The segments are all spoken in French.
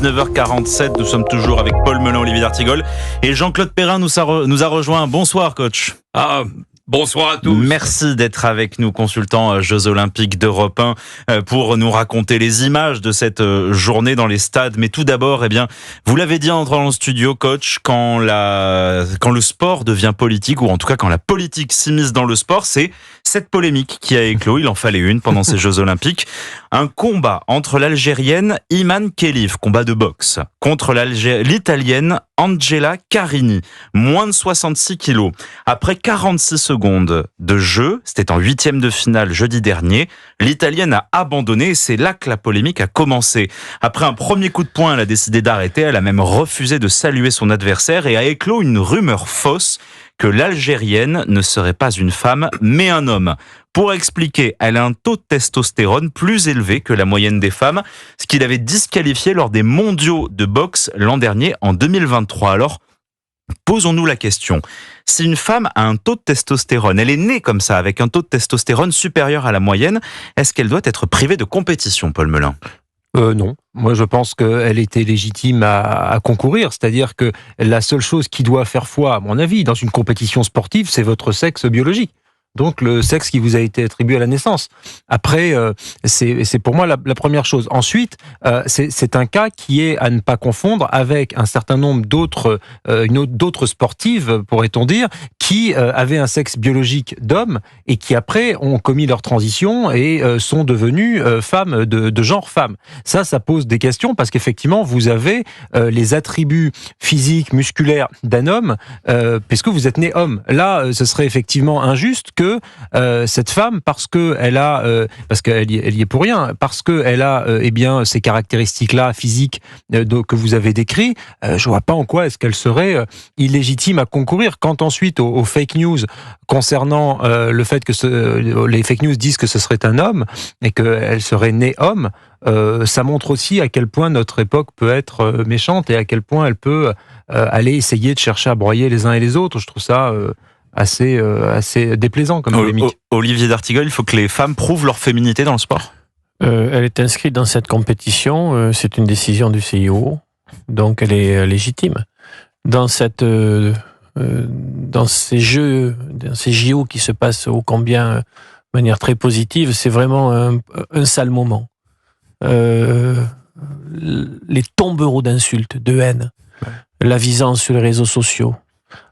19h47, nous sommes toujours avec Paul Melun, Olivier d'Artigol et Jean-Claude Perrin nous a rejoint. Bonsoir coach. Bonsoir à tous. Merci d'être avec nous, consultant Jeux Olympiques d'Europe 1, pour nous raconter les images de cette journée dans les stades. Mais tout d'abord, vous l'avez dit en entrant dans le studio, coach, quand le sport devient politique, ou en tout cas quand la politique s'immisce dans le sport, c'est cette polémique qui a éclos. Il en fallait une pendant ces Jeux Olympiques. Un combat entre l'Algérienne Iman Khelif, combat de boxe, contre l'Italienne Angela Carini, moins de 66 kilos. Après 46 secondes de jeu, c'était en 8e de finale jeudi dernier, l'Italienne a abandonné et c'est là que la polémique a commencé. Après un premier coup de poing, elle a décidé d'arrêter, elle a même refusé de saluer son adversaire et a éclos une rumeur fausse que l'Algérienne ne serait pas une femme, mais un homme. Pour expliquer, elle a un taux de testostérone plus élevé que la moyenne des femmes, ce qui l'avait disqualifié lors des mondiaux de boxe l'an dernier, en 2023. Alors, posons-nous la question. Si une femme a un taux de testostérone, elle est née comme ça, avec un taux de testostérone supérieur à la moyenne, est-ce qu'elle doit être privée de compétition, Paul Melun ? Non. Moi, je pense qu'elle était légitime à concourir. C'est-à-dire que la seule chose qui doit faire foi, à mon avis, dans une compétition sportive, c'est votre sexe biologique. Donc, le sexe qui vous a été attribué à la naissance. Après, c'est pour moi la première chose. Ensuite, c'est un cas qui est à ne pas confondre avec un certain nombre d'autres sportives, pourrait-on dire, qui avaient un sexe biologique d'homme et qui après ont commis leur transition et sont devenues femmes de genre femme. Ça pose des questions parce qu'effectivement, vous avez les attributs physiques, musculaires d'un homme, puisque vous êtes né homme. Là, ce serait effectivement injuste que cette femme, parce qu'elle y est pour rien, parce qu'elle a ces caractéristiques-là physiques que vous avez décrites, je vois pas en quoi est-ce qu'elle serait illégitime à concourir. Quant ensuite aux fake news concernant le fait que les fake news disent que ce serait un homme et qu'elle serait née homme, ça montre aussi à quel point notre époque peut être méchante et à quel point elle peut aller essayer de chercher à broyer les uns et les autres. Je trouve ça assez déplaisant comme polémique. Olivier d'Artigol, il faut que les femmes prouvent leur féminité dans le sport. Elle est inscrite dans cette compétition, c'est une décision du CIO, donc elle est légitime. Dans ces JO qui se passent ô combien de manière très positive, c'est vraiment un sale moment. Les tombereaux d'insultes, de haine, la visance sur les réseaux sociaux,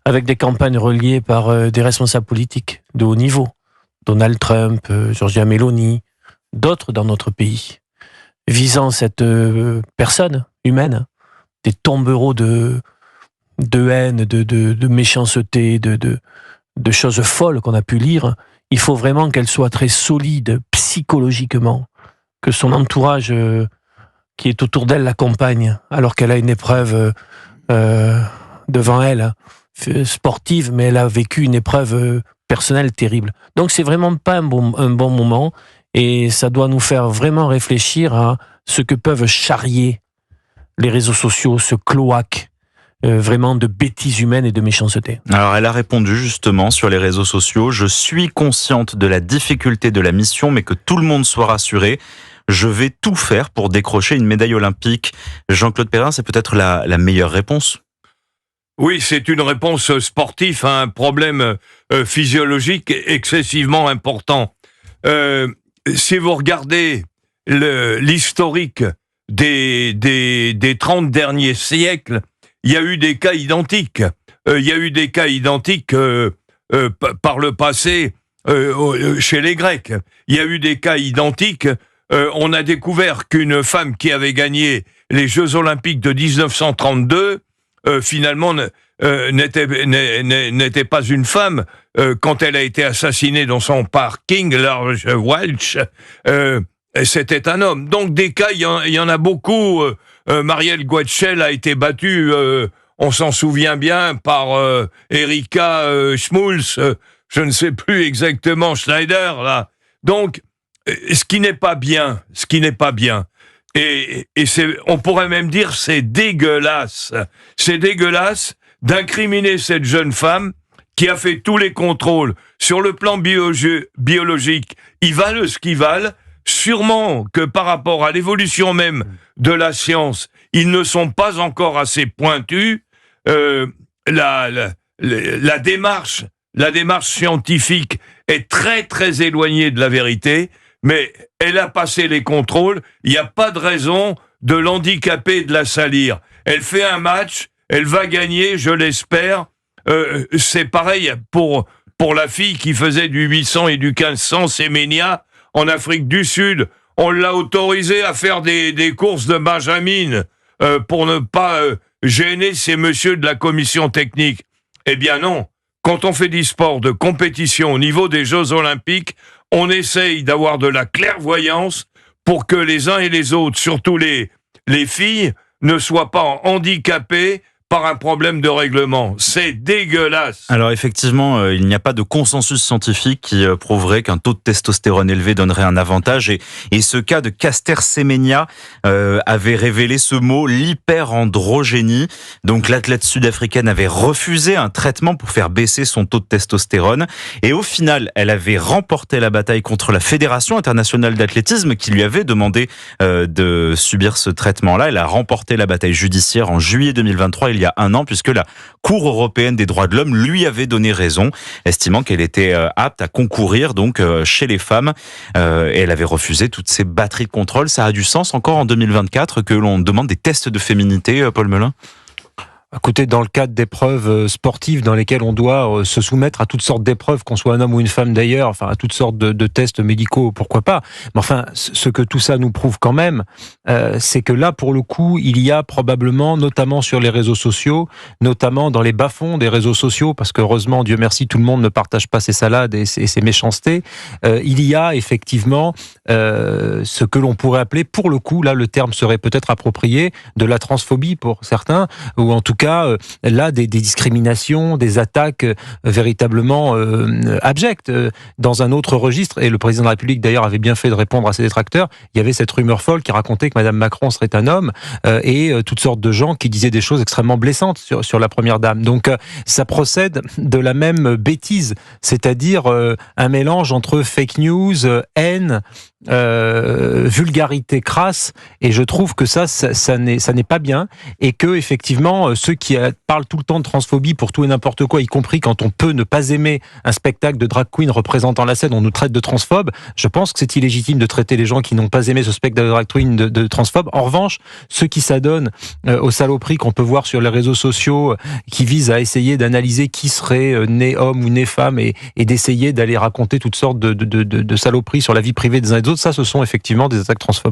avec des campagnes reliées par des responsables politiques de haut niveau, Donald Trump, Giorgia Meloni, d'autres dans notre pays, visant cette personne humaine, des tombereaux de haine, de méchanceté, de choses folles qu'on a pu lire. Il faut vraiment qu'elle soit très solide psychologiquement, que son entourage qui est autour d'elle l'accompagne, alors qu'elle a une épreuve devant elle, sportive, mais elle a vécu une épreuve personnelle terrible. Donc c'est vraiment pas un bon moment et ça doit nous faire vraiment réfléchir à ce que peuvent charrier les réseaux sociaux, ce cloaque vraiment de bêtises humaines et de méchanceté. Alors elle a répondu justement sur les réseaux sociaux: je suis consciente de la difficulté de la mission, mais que tout le monde soit rassuré. Je vais tout faire pour décrocher une médaille olympique. Jean-Claude Perrin, c'est peut-être la meilleure réponse. Oui, c'est une réponse sportive à un problème physiologique excessivement important. Si vous regardez l'historique des 30 derniers siècles, il y a eu des cas identiques. Il y a eu des cas identiques par le passé chez les Grecs. Il y a eu des cas identiques. On a découvert qu'une femme qui avait gagné les Jeux Olympiques de 1932 finalement n'était pas une femme quand elle a été assassinée dans son parking, Large Welch, c'était un homme. Donc des cas, il y en a beaucoup. Marielle Guetschel a été battue, on s'en souvient bien, par Erika Schmulz, je ne sais plus exactement, Schneider, là. Donc, ce qui n'est pas bien, et on pourrait même dire c'est dégueulasse d'incriminer cette jeune femme qui a fait tous les contrôles sur le plan biologique. Ils valent ce qu'ils valent, sûrement que par rapport à l'évolution même de la science, ils ne sont pas encore assez pointus. La démarche scientifique est très très éloignée de la vérité, mais elle a passé les contrôles. Il n'y a pas de raison de l'handicaper et de la salir. Elle fait un match, elle va gagner, je l'espère. C'est pareil pour la fille qui faisait du 800 et du 1500, Semenya, en Afrique du Sud. On l'a autorisée à faire des courses de Benjamin pour ne pas gêner ces messieurs de la commission technique. Eh bien non, quand on fait du sport de compétition au niveau des Jeux Olympiques, on essaye d'avoir de la clairvoyance pour que les uns et les autres, surtout les filles, ne soient pas handicapés par un problème de règlement. C'est dégueulasse. Alors effectivement, il n'y a pas de consensus scientifique qui prouverait qu'un taux de testostérone élevé donnerait un avantage. Et ce cas de Caster Semenya avait révélé ce mot, l'hyperandrogénie. Donc l'athlète sud-africaine avait refusé un traitement pour faire baisser son taux de testostérone. Et au final, elle avait remporté la bataille contre la Fédération internationale d'athlétisme qui lui avait demandé de subir ce traitement-là. Elle a remporté la bataille judiciaire en juillet 2023, il y a un an, puisque la Cour européenne des droits de l'homme lui avait donné raison, estimant qu'elle était apte à concourir donc chez les femmes. Et elle avait refusé toutes ces batteries de contrôle. Ça a du sens encore en 2024 que l'on demande des tests de féminité, Paul Melun ? Écoutez, dans le cadre d'épreuves sportives dans lesquelles on doit se soumettre à toutes sortes d'épreuves, qu'on soit un homme ou une femme d'ailleurs, enfin à toutes sortes de tests médicaux, pourquoi pas. Mais enfin, ce que tout ça nous prouve quand même, c'est que là, pour le coup, il y a probablement, notamment sur les réseaux sociaux, notamment dans les bas-fonds des réseaux sociaux, parce que heureusement, Dieu merci, tout le monde ne partage pas ses salades et ses méchancetés, il y a effectivement ce que l'on pourrait appeler, pour le coup, là le terme serait peut-être approprié, de la transphobie pour certains, ou en tout cas, là, des discriminations, des attaques véritablement abjectes. Dans un autre registre, et le président de la République d'ailleurs avait bien fait de répondre à ses détracteurs, il y avait cette rumeur folle qui racontait que Madame Macron serait un homme, et toutes sortes de gens qui disaient des choses extrêmement blessantes sur la première dame. Donc ça procède de la même bêtise, c'est-à-dire un mélange entre fake news, haine, vulgarité crasse, et je trouve que ça n'est pas bien, et que effectivement ceux qui parlent tout le temps de transphobie pour tout et n'importe quoi, y compris quand on peut ne pas aimer un spectacle de drag queen représentant la scène, on nous traite de transphobes. Je pense que c'est illégitime de traiter les gens qui n'ont pas aimé ce spectacle de drag queen de transphobes. En revanche, ceux qui s'adonnent aux saloperies qu'on peut voir sur les réseaux sociaux, qui visent à essayer d'analyser qui serait né homme ou né femme, et d'essayer d'aller raconter toutes sortes de saloperies sur la vie privée des uns et des autres, ça, ce sont effectivement des attaques transphobes.